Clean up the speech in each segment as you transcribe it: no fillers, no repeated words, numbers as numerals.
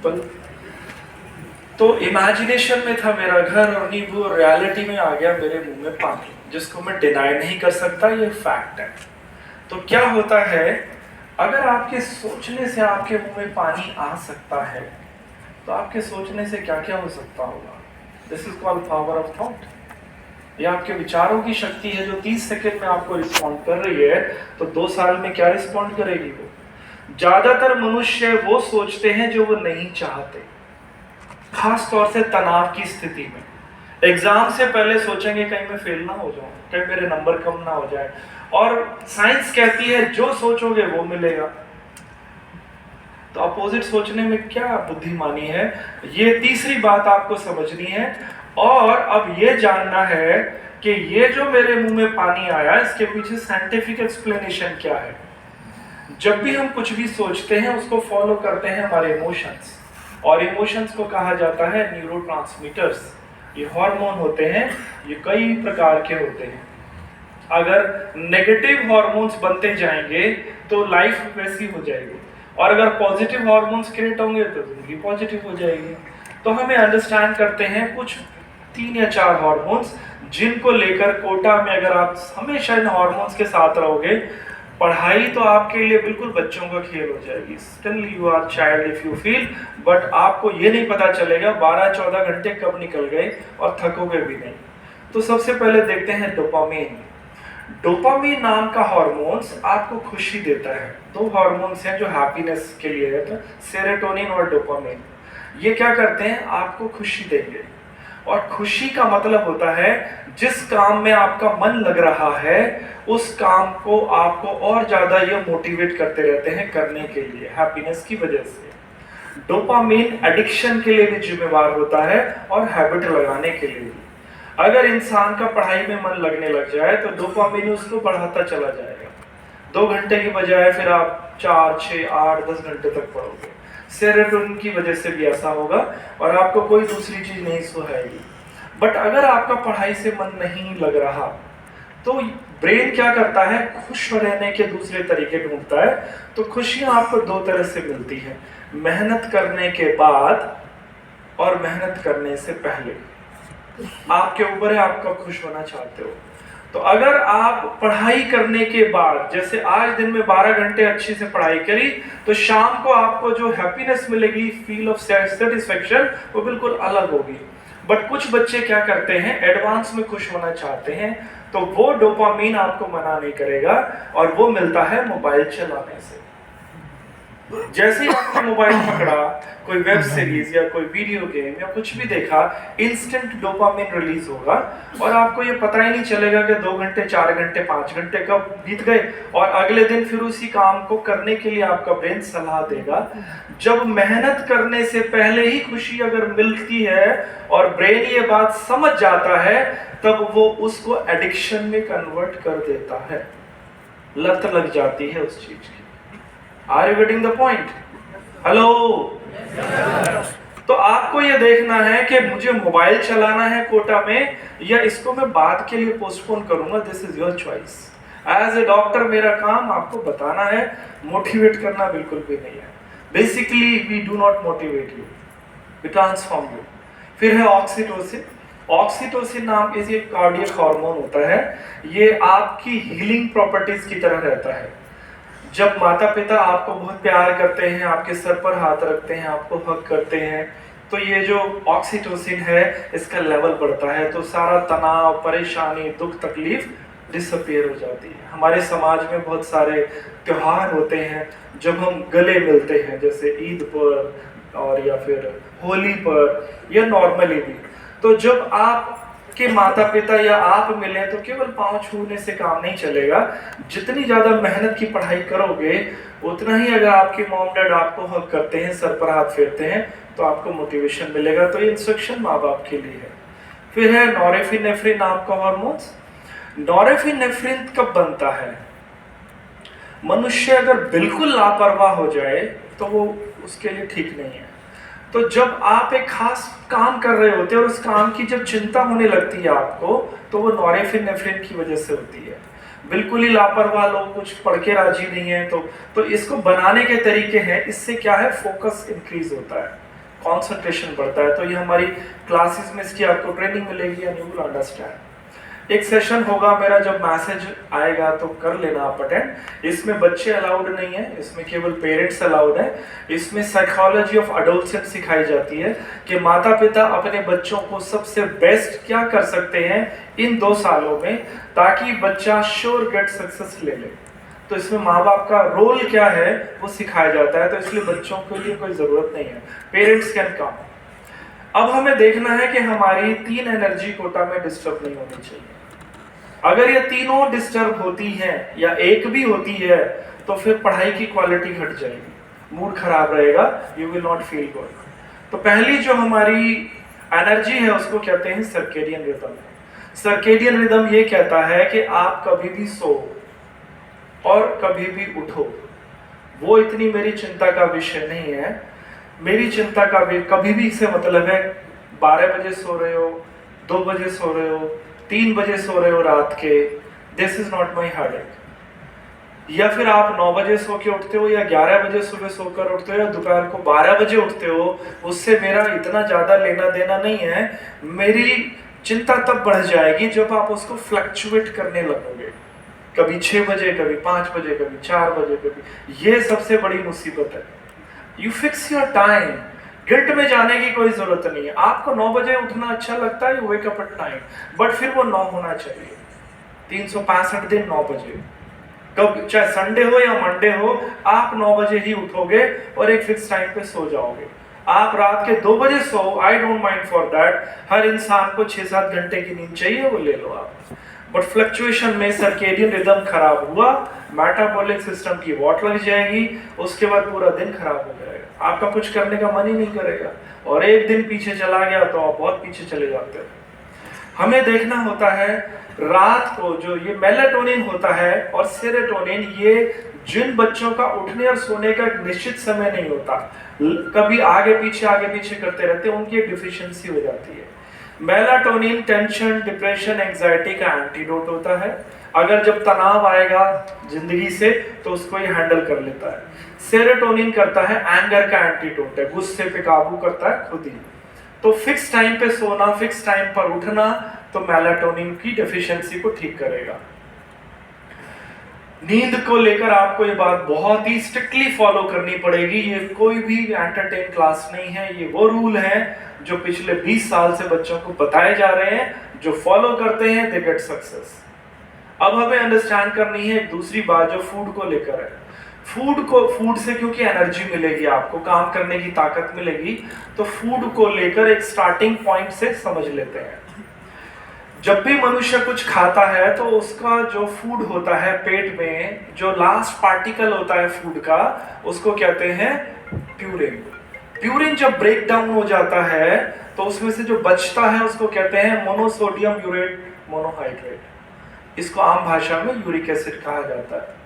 Simple. तो imagination में था मेरा घर और नींबू, रियलिटी में आ गया मेरे मुंह में पानी, जिसको मैं डिनाई नहीं कर सकता, ये फैक्ट है। तो क्या होता है, अगर आपके सोचने से आपके मुंह में पानी आ सकता है, तो आपके सोचने से क्या क्या हो सकता होगा। This is called power of thought. ये आपके विचारों की शक्ति है, जो 30 सेकंड में आपको रिस्पॉन्ड कर रही है, तो 2 साल में क्या रिस्पॉन्ड करेगी वो। ज्यादातर मनुष्य वो सोचते हैं जो वो नहीं चाहते, खास तौर से तनाव की स्थिति में। एग्जाम से पहले सोचेंगे कहीं मैं फेल ना हो जाऊं, कहीं मेरे नंबर कम ना हो जाए, और साइंस कहती है जो सोचोगे वो मिलेगा। तो अपोजिट सोचने में क्या बुद्धिमानी है, ये तीसरी बात आपको समझनी है। और अब ये जानना है कि ये जो मेरे मुंह में पानी आया, इसके पीछे साइंटिफिक एक्सप्लेनेशन क्या है। जब भी हम कुछ भी सोचते हैं, उसको फॉलो करते हैं हमारे इमोशंस, और इमोशंस को कहा जाता है न्यूरोट्रांसमीटर्स। ये हार्मोन होते हैं, ये कई प्रकार के होते हैं। अगर नेगेटिव हार्मोन्स बनते जाएंगे तो लाइफ वैसी हो जाएगी, और अगर पॉजिटिव हार्मोन्स क्रिएट होंगे तो जिंदगी पॉजिटिव हो जाएगी। तो हमें अंडरस्टैंड करते हैं कुछ 3 या 4 हार्मोन्स, जिनको लेकर कोटा में अगर आप हमेशा इन हार्मोन्स के साथ रहोगे, पढ़ाई तो आपके लिए बिल्कुल बच्चों का खेल हो जाएगी। Still you are child if you feel, but आपको ये नहीं पता चलेगा 12-14 घंटे कब निकल गए, और थकोगे भी नहीं। तो सबसे पहले देखते हैं डोपामीन। डोपामीन नाम का हार्मोन्स आपको खुशी देता है। 2 हार्मोन्स हैं जो हैप्पीनेस के लिए है, तो सेरोटोनिन और डोपामीन। ये क्या करते हैं, आपको खुशी देंगे। और खुशी का मतलब होता है जिस काम में आपका मन लग रहा है, उस काम को आपको और ज्यादा ये मोटिवेट करते रहते हैं करने के लिए, हैप्पीनेस की वजह से। डोपामीन एडिक्शन के लिए भी जिम्मेवार होता है, और हैबिट लगाने के लिए भी। अगर इंसान का पढ़ाई में मन लगने लग जाए तो डोपामीन उसको बढ़ाता चला जाएगा। 2 घंटे की बजाय फिर आप 4, 6, 8, 10 घंटे तक पढ़ोगे। सेरोटोनिन की वजह से भी ऐसा होगा, और आपको कोई दूसरी चीज नहीं सुहाएगी। बट अगर आपका पढ़ाई से मन नहीं लग रहा, तो ब्रेन क्या करता है, खुश रहने के दूसरे तरीके ढूंढता है। तो खुशियां आपको 2 तरह से मिलती है, मेहनत करने के बाद और मेहनत करने से पहले। आपके ऊपर है, आप कब खुश होना चाहते हो। तो अगर आप पढ़ाई करने के बाद, जैसे आज दिन में 12 घंटे अच्छे से पढ़ाई करी, तो शाम को आपको जो हैप्पीनेस मिलेगी, फील ऑफ सेटिस्फेक्शन, वो बिल्कुल अलग होगी। बट कुछ बच्चे क्या करते हैं, एडवांस में खुश होना चाहते हैं, तो वो डोपामीन आपको मना नहीं करेगा, और वो मिलता है मोबाइल चलाने से। जैसे ही आपने मोबाइल पकड़ा, कोई वेब सीरीज या कोई वीडियो गेम या कुछ भी देखा, इंस्टेंट डोपामिन रिलीज होगा, और आपको ये पता ही नहीं चलेगा कि 2 घंटे, 4 घंटे, 5 घंटे कब बीत गए। और अगले दिन फिर उसी काम को करने के लिए आपका ब्रेन सलाह देगा। जब मेहनत करने से पहले ही खुशी अगर मिलती है और ब्रेन ये बात समझ जाता है, तब वो उसको एडिक्शन में कन्वर्ट कर देता है, लत लग जाती है उस चीज की। Are you getting the point? Hello. तो आपको ये देखना है कि मुझे मोबाइल चलाना है कोटा में, या इसको मैं बाद के लिए पोस्टपोन करूंगा। This is your choice. As a doctor मेरा काम आपको बताना है, मोटिवेट करना बिल्कुल भी नहीं है। Basically we do not motivate you, we transform you. फिर है ऑक्सीटोसिन। ऑक्सीटोसिन नाम के एक कार्डियक हार्मोन होता है, ये आपकी हीलिंग प्रॉपर्टीज की तरह रहता है। जब माता पिता आपको बहुत प्यार करते हैं, आपके सर पर हाथ रखते हैं, आपको हग करते हैं, तो ये जो ऑक्सीटोसिन है, इसका लेवल बढ़ता है, तो सारा तनाव, परेशानी, दुख, तकलीफ डिसअपीयर हो जाती है। हमारे समाज में बहुत सारे त्योहार होते हैं जब हम गले मिलते हैं, जैसे ईद पर और या फिर होली पर, या नॉर्मली भी। तो जब आप कि माता पिता या आप मिले, तो केवल पांव छूने से काम नहीं चलेगा। जितनी ज्यादा मेहनत की पढ़ाई करोगे, उतना ही अगर आपके मॉम डैड आपको हक करते हैं, सर पर हाथ फेरते हैं, तो आपको मोटिवेशन मिलेगा। तो ये इंस्ट्रक्शन माँ बाप के लिए है। फिर है नॉरेफिनेफ्रिन नाम का हार्मोन्स। नॉरेफिनेफ्रिन कब बनता है, मनुष्य अगर बिल्कुल लापरवाह हो जाए तो वो उसके लिए ठीक नहीं है। तो जब आप एक खास काम कर रहे होते हैं और उस काम की जब चिंता होने लगती है आपको, तो वो नॉरेफिनेफ्रिन की वजह से होती है। बिल्कुल ही लापरवाह लोग, कुछ पढ़ के राजी नहीं है, तो इसको बनाने के तरीके हैं। इससे क्या है, फोकस इंक्रीज होता है। कंसंट्रेशन बढ़ता है। तो ये हमारी क्लासेस में इसकी आपको ट्रेनिंग मिलेगी एंड यू विल अंडरस्टैंड। एक सेशन होगा मेरा, जब मैसेज आएगा तो कर लेना आप अटेंड। इसमें बच्चे अलाउड नहीं है, इसमें केवल पेरेंट्स अलाउड है। इसमें साइकोलॉजी ऑफ एडोलसेंस सिखाई जाती है कि माता पिता अपने बच्चों को सबसे बेस्ट क्या कर सकते हैं इन 2 सालों में, ताकि बच्चा श्योर गेट सक्सेस ले ले। तो इसमें माँ बाप का रोल क्या है वो सिखाया जाता है। तो इसलिए बच्चों के लिए कोई जरूरत नहीं है, पेरेंट्स कैन कम। अब हमें देखना है कि हमारी 3 एनर्जी कोटा में डिस्टर्ब नहीं होनी चाहिए। अगर ये तीनों डिस्टर्ब होती हैं या एक भी होती है तो फिर पढ़ाई की क्वालिटी घट जाएगी, मूड खराब रहेगा, you will not feel good. तो पहली जो हमारी एनर्जी है उसको कहते हैं सर्केडियन रिदम। सर्केडियन रिदम ये कहता है कि आप कभी भी सो और कभी भी उठो। वो इतनी मेरी चिंता का विषय नहीं है। मेरी चिंता का कभी भी से मतलब है 12 बजे सो रहे हो, 2 बजे सो रहे हो, 3 बजे सो रहे हो रात के, this is not my headache. या फिर आप 9 बजे सो के उठते हो या 11 बजे सुबह सोकर उठते हो या दोपहर को 12 बजे उठते हो, उससे मेरा इतना ज्यादा लेना देना नहीं है। मेरी चिंता तब बढ़ जाएगी जब आप उसको फ्लक्चुएट करने लगोगे, कभी 6 बजे, कभी 5 बजे, कभी 4 बजे, कभी। ये सबसे बड़ी मुसीबत है। You fix your time, guilt में जाने की कोई जरूरत नहीं है। आपको 9 बजे उठना अच्छा लगता है, you wake up at 9, but फिर वो 9 होना चाहिए। 365 दिन 9 बजे, कब चाहे संडे हो या मंडे हो, आप 9 बजे ही उठोगे और एक फिक्स टाइम पे सो जाओगे। आप रात के 2 बजे so, I don't mind for that. हर इंसान को 6-7 घंटे की नींद चाहिए, वो ले लो आप। बट फ्लक्चुएशन में सर्केडियन रिदम खराब हुआ, मेटाबॉलिक सिस्टम की वॉट लग जाएगी, उसके बाद पूरा दिन खराब हो जाएगा, आपका कुछ करने का मन ही नहीं करेगा। और एक दिन पीछे चला गया तो आप बहुत पीछे चले जाते हो। हमें देखना होता है रात को जो ये मेलाटोनिन होता है और सेरोटोनिन, ये जिन बच्चों का उठने और सोने का निश्चित समय नहीं होता, कभी आगे पीछे करते रहते, उनकी डिफिशियंसी हो जाती है। मेलाटोनिन टेंशन, डिप्रेशन, एंजाइटी का एंटीडोट होता है। अगर जब तनाव आएगा जिंदगी से तो उसको ये हैंडल कर लेता है। सेरोटोनिन करता है एंगर का एंटीडोट है, गुस्से पे काबू करता है खुद ही। तो फिक्स टाइम पे सोना, फिक्स टाइम पर उठना, तो मेलाटोनिन की डेफिशिएंसी को ठीक करेगा। नींद को लेकर आपको ये बात बहुत ही स्ट्रिक्टली फॉलो करनी पड़ेगी। ये कोई भी एंटरटेन क्लास नहीं है, ये वो रूल है जो पिछले 20 साल से बच्चों को बताए जा रहे हैं। जो फॉलो करते हैं दे गेट सक्सेस। अब हमें अंडरस्टैंड करनी है एक दूसरी बात जो फूड को लेकर है। फूड से क्योंकि एनर्जी मिलेगी, आपको काम करने की ताकत मिलेगी, तो फूड को लेकर एक स्टार्टिंग पॉइंट से समझ लेते हैं। जब भी मनुष्य कुछ खाता है तो उसका जो फूड होता है पेट में, जो लास्ट पार्टिकल होता है फूड का, उसको कहते हैं प्यूरिन। प्यूरिन जब ब्रेक डाउन हो जाता है तो उसमें से जो बचता है उसको कहते हैं मोनोसोडियम यूरेट मोनोहाइड्रेट। इसको आम भाषा में यूरिक एसिड कहा जाता है।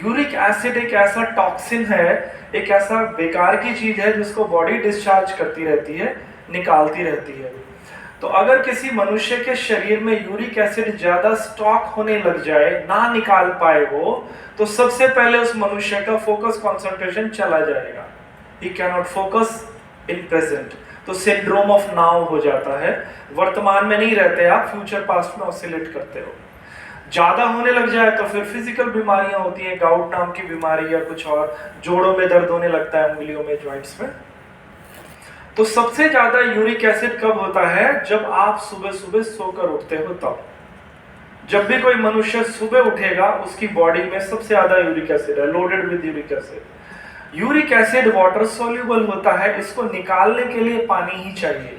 यूरिक एसिड एक ऐसा टॉक्सिन है, एक ऐसा बेकार की चीज है जिसको बॉडी डिस्चार्ज करती रहती है, निकालती रहती है। तो अगर किसी मनुष्य के शरीर में यूरिक एसिड ज्यादा स्टॉक होने लग जाए, ना निकाल पाए वो, तो सबसे पहले उस मनुष्य का फोकस कंसंट्रेशन चला जाएगा। He can not focus in present, तो सिंड्रोम ऑफ नाउ हो जाता है। वर्तमान में नहीं रहते आप, फ्यूचर पास्ट में ऑसिलेट करते हो। ज्यादा होने लग जाए तो फिर फिजिकल बीमारियां होती हैं, गाउट नाम की बीमारी या कुछ और, जोड़ों में दर्द होने लगता है, उंगलियों में, जॉइंट्स में। तो सबसे ज्यादा यूरिक एसिड कब होता है? जब आप सुबह सुबह सोकर उठते हो तब। जब भी कोई मनुष्य सुबह उठेगा उसकी बॉडी में सबसे ज्यादा यूरिक एसिड है, loaded with uric acid. Uric acid water soluble होता है, इसको निकालने के लिए पानी ही चाहिए।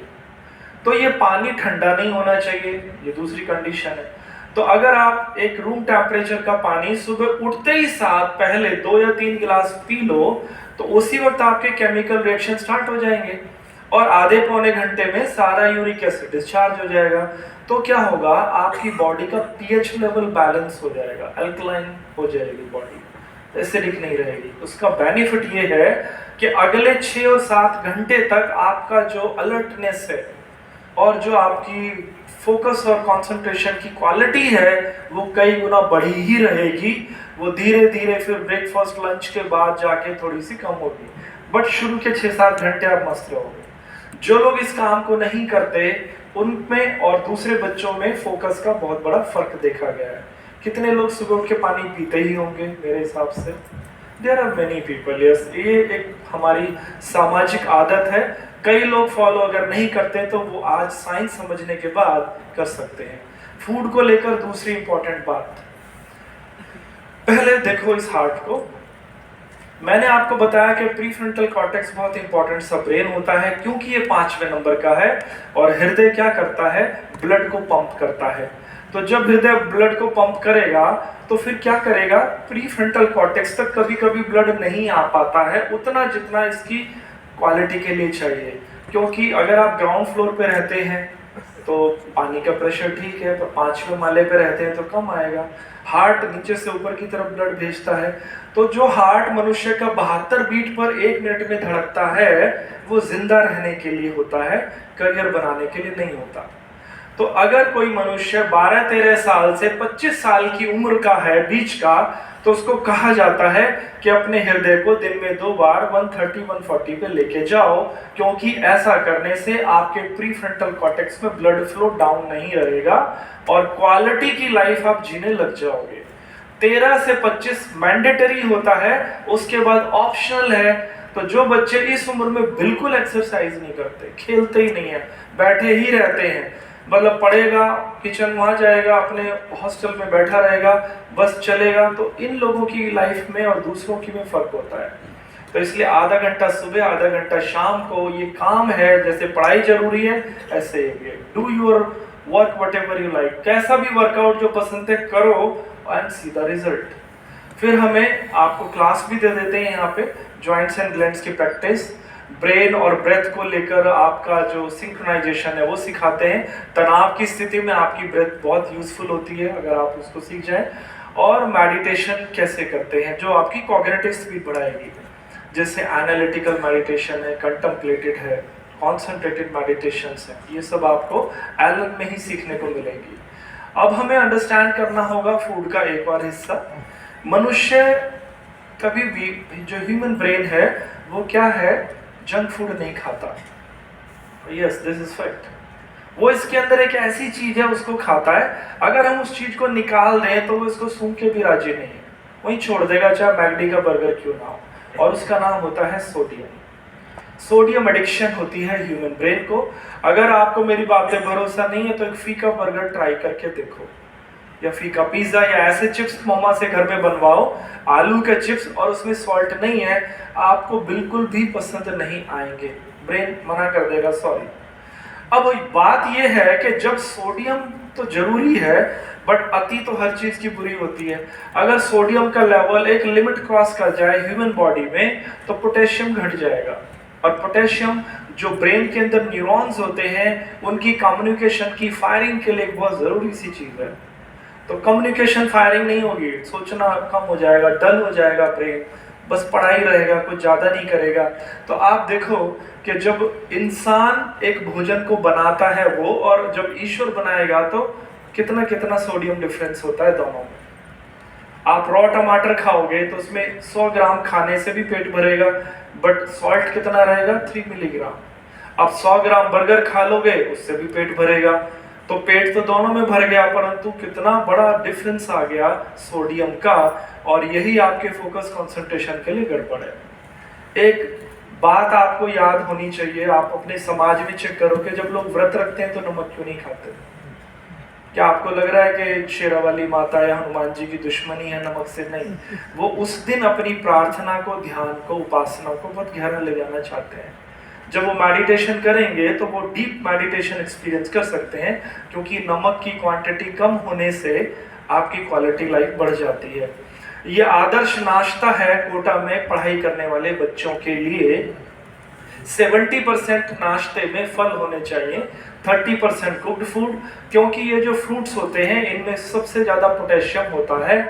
तो ये पानी ठंडा नहीं होना चाहिए, ये दूसरी कंडीशन है। तो अगर आप एक रूम टेम्परेचर का पानी सुबह उठते ही साथ पहले 2 या 3 गिलास पी लो, तो उसी वक्त आपके केमिकल रिएक्शन स्टार्ट हो जाएंगे और आधे पौने घंटे में सारा यूरिक एसिड डिस्चार्ज हो जाएगा। तो क्या होगा, आपकी बॉडी का पीएच लेवल बैलेंस हो जाएगा, अल्कलाइन हो जाएगी बॉडी, एसिडिक नहीं रहेगी। उसका बेनिफिट ये है कि अगले 6 और 7 घंटे तक आपका जो अलर्टनेस है और जो आपकी फोकस और कंसंट्रेशन की क्वालिटी है वो कई गुना बढ़ी ही रहेगी। वो धीरे धीरे फिर ब्रेकफास्ट लंच के बाद जाके थोड़ी सी कम होगी, बट शुरू के 6-7 घंटे आप मस्त रहोगे। जो लोग इस काम को नहीं करते उनमें और दूसरे बच्चों में फोकस का बहुत बड़ा फर्क देखा गया है। कितने लोग सुबह उठ के पानी पीते ही होंगे मेरे हिसाब से? There are many people, yes. ये एक हमारी सामाजिक आदत है, कई लोग फॉलो अगर नहीं करते तो वो आज साइंस समझने के बाद कर सकते हैं। फूड को लेकर दूसरी इंपॉर्टेंट बात, पहले देखो इस हार्ट को। मैंने आपको बताया कि प्रीफ्रंटल कॉर्टेक्स बहुत इंपॉर्टेंट सा ब्रेन होता है, क्योंकि ये 5वें नंबर का है और हृदय क्या करता है? ब्लड को पंप करता है। तो जब हृदय ब्लड को पंप करेगा तो फिर क्या करेगा? प्रीफ्रंटल कॉर्टेक्स तक कभी कभी ब्लड नहीं आ पाता है उतना जितना इसकी क्वालिटी के लिए चाहिए, क्योंकि अगर आप ग्राउंड फ्लोर पे रहते हैं तो पानी का प्रेशर ठीक है, पर 5वें माले पे रहते हैं तो कम आएगा। हार्ट नीचे से ऊपर की तरफ ब्लड भेजता है, तो जो हार्ट मनुष्य का 72 बीट पर 1 मिनट में धड़कता है वो जिंदा रहने के लिए होता है, करियर बनाने के लिए नहीं होता। तो अगर कोई मनुष्य 12-13 साल से 25 साल की उम्र का है, बीच का, तो उसको कहा जाता है कि अपने हृदय को दिन में 2 बार 130-140 पे लेके जाओ, क्योंकि ऐसा करने से आपके प्रीफ्रंटल कॉर्टेक्स में ब्लड फ्लो डाउन नहीं रहेगा और क्वालिटी की लाइफ आप जीने लग जाओगे। 13 से 25 मैंडेटरी होता है, उसके बाद ऑप्शनल है। तो जो बच्चे इस उम्र में बिल्कुल एक्सरसाइज नहीं करते, खेलते ही नहीं है, बैठे ही रहते हैं, मतलब पढ़ेगा, किचन वहाँ जाएगा, अपने हॉस्टल में बैठा रहेगा, बस चलेगा, तो इन लोगों की लाइफ में और दूसरों की में फर्क होता है। तो इसलिए आधा घंटा सुबह, आधा घंटा शाम को ये काम है। जैसे पढ़ाई जरूरी है, ऐसे do your work what ever you like, कैसा भी वर्कआउट जो पसंद है करो एंड सी द रिजल्ट। फिर हमें आपको क्लास भी दे देते हैं यहाँ पे, जॉइंट्स एंड ग्लैंड्स की प्रैक्टिस, ब्रेन और ब्रेथ को लेकर आपका जो सिंक्रोनाइजेशन है वो सिखाते हैं। तनाव की स्थिति में आपकी ब्रेथ बहुत यूजफुल होती है अगर आप उसको सीख जाएं। और मेडिटेशन कैसे करते हैं जो आपकी कॉग्निटिव स्पीड बढ़ाएगी, जैसे एनालिटिकल मेडिटेशन है, कंटेम्पलेटेड है, कॉन्सेंट्रेटेड मेडिटेशंस है, ये सब आपको एलन में ही सीखने को मिलेगी। अब हमें अंडरस्टैंड करना होगा फूड का एक और हिस्सा। मनुष्य कभी भी, जो ह्यूमन ब्रेन है वो क्या है, जंक फूड नहीं खाता। Yes, this is fact. वो इसके अंदर एक ऐसी चीज है उसको खाता है, अगर हम उस चीज को निकाल दें तो वो इसको सूंघ के भी राजी नहीं है, वहीं छोड़ देगा, चाहे मैगडी का बर्गर क्यों ना हो। और उसका नाम होता है सोडियम। सोडियम एडिक्शन होती है ह्यूमन ब्रेन को। अगर आपको मेरी बात पे भरोसा नहीं है तो एक फीका बर्गर ट्राई करके देखो, या फीका पिज्जा, या ऐसे चिप्स मम्मा से घर में बनवाओ, आलू के चिप्स, और उसमें सॉल्ट नहीं है, आपको बिल्कुल भी पसंद नहीं आएंगे, ब्रेन मना कर देगा सॉरी। अब बात यह है कि जब सोडियम तो जरूरी है, बट अति तो हर चीज की बुरी होती है। अगर सोडियम का लेवल एक लिमिट क्रॉस कर जाए ह्यूमन बॉडी में तो पोटेशियम घट जाएगा, और पोटेशियम जो ब्रेन के अंदर न्यूरॉन्स होते हैं उनकी कम्युनिकेशन की फायरिंग के लिए बहुत जरूरी सी चीज है। तो कम्युनिकेशन फायरिंग नहीं होगी, सोचना कम हो जाएगा, डल हो जाएगा ब्रेन, बस पढ़ाई रहेगा, कुछ ज़्यादा नहीं करेगा। तो आप देखो कि जब इंसान एक भोजन को बनाता है वो, और जब ईश्वर बनाएगा तो कितना कितना सोडियम डिफरेंस होता है दोनों में। आप रॉ टमाटर खाओगे तो उसमें 100 ग्राम खाने से भी पेट भरेगा, बट सॉल्ट कितना रहेगा, 3 मिलीग्राम। आप 100 ग्राम बर्गर खा लोगे उससे भी पेट भरेगा, तो पेट तो दोनों में भर गया, परंतु कितना बड़ा डिफरेंस आ गया सोडियम का, और यही आपके फोकस कंसंट्रेशन के लिए गड़बड़ है। एक बात आपको याद होनी चाहिए, आप अपने समाज में चेक करो कि जब लोग व्रत रखते हैं तो नमक क्यों नहीं खाते। क्या आपको लग रहा है कि शेरावाली माता या हनुमान जी की दुश्मनी है नमक से? नहीं, वो उस दिन अपनी प्रार्थना को, ध्यान को, उपासना को बहुत गहरा ले जाना चाहते हैं। जब वो मेडिटेशन करेंगे तो वो डीप मेडिटेशन एक्सपीरियंस कर सकते हैं, क्योंकि नमक की क्वांटिटी कम होने से आपकी क्वालिटी लाइफ बढ़ जाती है। ये आदर्श नाश्ता है कोटा में पढ़ाई करने वाले बच्चों के लिए। 70% नाश्ते में फल होने चाहिए, 30% कुक्ड फूड, क्योंकि ये जो फ्रूट्स होते हैं इनमें सबसे ज़्यादा पोटेशियम होता है।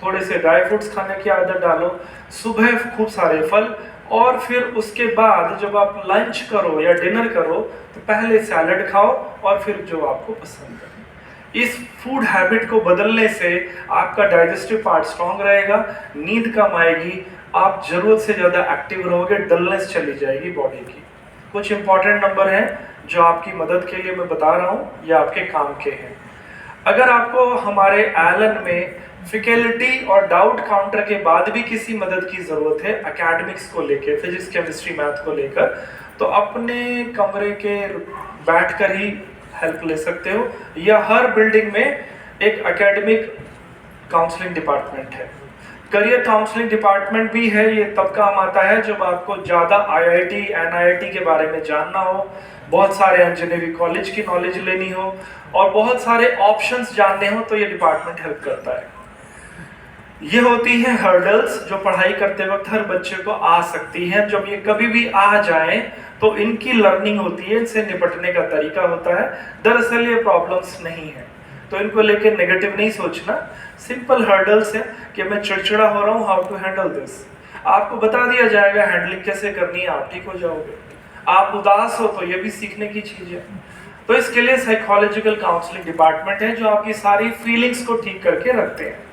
थोड़े से ड्राई फ्रूट्स खाने की आदत डालो, सुबह खूब सारे फल, और फिर उसके बाद जब आप लंच करो या डिनर करो तो पहले सैलड खाओ और फिर जो आपको पसंद है। इस फूड हैबिट को बदलने से आपका डाइजेस्टिव पार्ट स्ट्रांग रहेगा, नींद कम आएगी, आप जरूरत से ज़्यादा एक्टिव रहोगे, डलनेस चली जाएगी बॉडी की। कुछ इंपॉर्टेंट नंबर हैं जो आपकी मदद के लिए मैं बता रहा हूँ, या आपके काम के हैं। अगर आपको हमारे एलन में फिकेलिटी और डाउट काउंटर के बाद भी किसी मदद की ज़रूरत है एकेडमिक्स को लेकर, फिजिक्स केमिस्ट्री मैथ को लेकर, तो अपने कमरे के बैठकर ही हेल्प ले सकते हो, या हर बिल्डिंग में एक एकेडमिक काउंसलिंग डिपार्टमेंट है। करियर काउंसलिंग डिपार्टमेंट भी है। ये तब काम आता है जब आपको ज़्यादा आईआईटी एनआईटी के बारे में जानना हो, बहुत सारे इंजीनियरिंग कॉलेज की नॉलेज लेनी हो, और बहुत सारे ऑप्शंस जानने हो, तो ये डिपार्टमेंट हेल्प करता है। ये होती हैं हर्डल्स जो पढ़ाई करते वक्त हर बच्चे को आ सकती हैं। जब ये कभी भी आ जाएं तो इनकी लर्निंग होती है, इनसे निपटने का तरीका होता है। दरअसल ये प्रॉब्लम्स नहीं है, तो इनको लेके नेगेटिव नहीं सोचना। सिंपल हर्डल्स है कि मैं चिड़चिड़ा हो रहा हूँ, हाउ टू हैंडल दिस। आपको बता दिया जाएगा हैंडलिंग कैसे करनी है, आप ठीक हो जाओगे। आप उदास हो तो ये भी सीखने की चीज़ है। तो इसके लिए साइकोलॉजिकल काउंसलिंग डिपार्टमेंट है जो आपकी सारी फीलिंग्स को ठीक करके रखते हैं।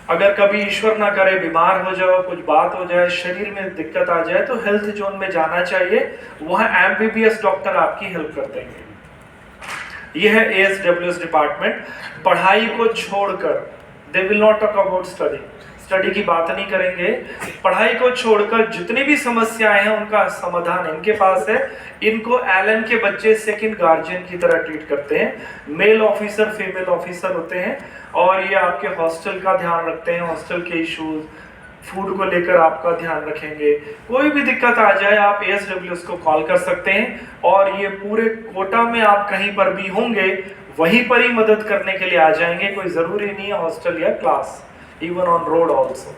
अगर कभी ईश्वर ना करे बीमार हो जाओ, कुछ बात हो जाए, शरीर में दिक्कत आ जाए, तो हेल्थ जोन में जाना चाहिए। वहाँ एमबीबीएस डॉक्टर आपकी हेल्प कर देंगे। यह है एएसडब्ल्यूएस डिपार्टमेंट। पढ़ाई को छोड़कर, they will not talk about study, study की बात नहीं करेंगे। पढ़ाई को छोड़कर जितनी भी समस्याएं हैं उनका समाधान इनके पास है। इनको एलन के बच्चे सेकंड गार्जियन की तरह ट्रीट करते हैं। मेल ऑफिसर फीमेल ऑफिसर होते हैं, और ये आपके हॉस्टल का ध्यान रखते हैं, हॉस्टल के इश्यूज, फूड को लेकर आपका ध्यान रखेंगे। कोई भी दिक्कत आ जाए आप एएसडब्ल्यूएस को कॉल कर सकते हैं, और ये पूरे कोटा में आप कहीं पर भी होंगे वहीं पर ही मदद करने के लिए आ जाएंगे। कोई ज़रूरी नहीं है हॉस्टल या class, even on road also.